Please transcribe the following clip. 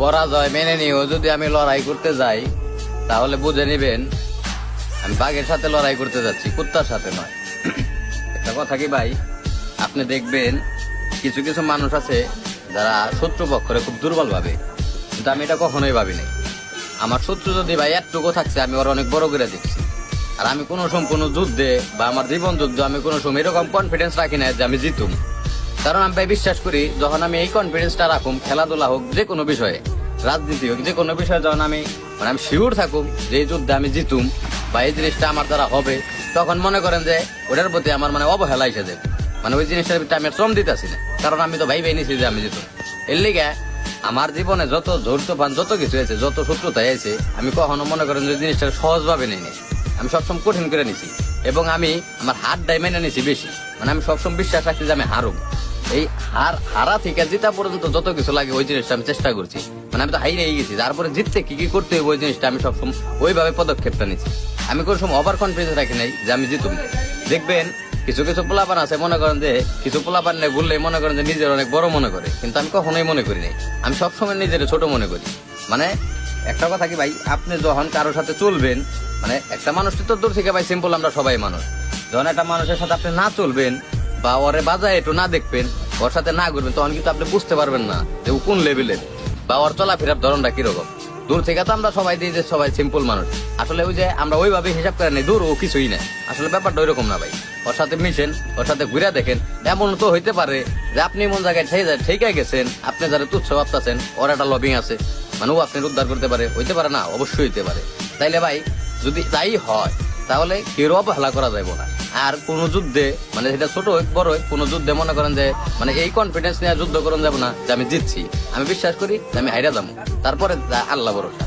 পরাজয় মেনে নিয়েও যদি আমি লড়াই করতে যাই তাহলে বুঝে নিবেন আমি বাঘের সাথে লড়াই করতে যাচ্ছি, কুত্তার সাথে নয়। একটা কথা কি ভাই, আপনি দেখবেন কিছু কিছু মানুষ আছে যারা শত্রু পক্ষরে খুব দুর্বল ভাবে, কিন্তু আমি এটা কখনোই ভাবি নাই। আমার শত্রু যদি ভাই একটুকু থাকছে আমি ওর অনেক বড় করে দেখছি। আর আমি কোনো সময় কোনো যুদ্ধে বা আমার জীবন যুদ্ধ আমি কোনো সময় এরকম কনফিডেন্স রাখি না যে আমি জিতুম। কারণ আমি ভাই বিশ্বাস করি যখন আমি এই কনফিডেন্সটা রাখুম, খেলাধুলা হোক যে কোনো বিষয়ে, রাজনীতি হোক যে কোনো বিষয়ে, যখন আমি আমি শিওর থাকুম যে এই যুদ্ধে আমি জিতুম বা এই জিনিসটা আমার দ্বারা হবে, তখন মনে করেন যে ওটার প্রতি আমার অবহেলা এসে যাবে। ওই জিনিসটার ভিতরে আমি শ্রম দিতেছি না, কারণ আমি তো ভাই নিছি যে আমি জিতুম। এর লিগে আমার জীবনে যত জোর তুফান যত কিছু হয়েছে, যত শত্রুতা হয়েছে, আমি কখনো মনে করেন যে জিনিসটা সহজভাবে নেই, আমি সবসময় কঠিন করে নিছি। এবং আমি আমার হারটাই মেনে নিছি বেশি। আমি সবসময় বিশ্বাস রাখছি যে আমি হারুম। এই হারা থেকে জিতা পর্যন্ত যত কিছু লাগে ওই জিনিসটা আমি চেষ্টা করছি। আমি তো হাইরেই গেছি, তারপরে জিততে কি কি করতে হবে ওই জিনিসটা আমি সবসময় ওইভাবে পদক্ষেপটা নিচ্ছি। আমি কোনো সময় ওভার কনফিডেন্স রাখি নাই যে আমি জিতুম। দেখবেন কিছু কিছু পোলাপান আছে মনে করেন যে কিছু পোলাপান নেই বললেই মনে করেন যে নিজের অনেক বড় মনে করে, কিন্তু আমি কখনোই মনে করি নাই। আমি সবসময় নিজের ছোট মনে করি। একটা কথা কি ভাই, আপনি যখন কারোর সাথে চলবেন, একটা মানুষটি তো দূর থেকে ভাই সিম্পল, আমরা সবাই মানুষ। যখন একটা মানুষের সাথে আপনি না চলবেন বা ওরে বাজায় একটু না দেখবেন, ওর সাথে না ঘুরবেন, তখন কিন্তু আপনি বুঝতে পারবেন না যে ও কোন লেভেলের বা ওর চলাফেরার ধরনটা কিরকম। দূর থেকে তো আমরা সবাই দিই যে সবাই সিম্পল মানুষ, আসলে ওই যে আমরা ওইভাবে হিসাব করে নেই, দূর ও কিছুই না। আসলে ব্যাপারটা ওইরকম না ভাই। ওর সাথে মিশেন, ওর সাথে ঘুরে দেখেন। এমন তো হইতে পারে যে আপনি এমন জায়গায় ঠেকে গেছেন, আপনি যারা তুচ্ছ ভাবতেছেন ওর একটা লবিং আছে, ও আপনার উদ্ধার করতে পারে, হইতে পারে না? অবশ্যই হইতে পারে। তাইলে ভাই যদি তাই হয় তাহলে কেউ অবহেলা করা যাবে না। আর কোন যুদ্ধে সেটা ছোট হোক বড় হোক, কোন যুদ্ধে মনে করেন যে এই কনফিডেন্স নিয়ে যুদ্ধ করেন যাবো না যে আমি জিতছি। আমি বিশ্বাস করি যে আমি হাইরা যাবো, তারপরে আল্লাহ ভরসা।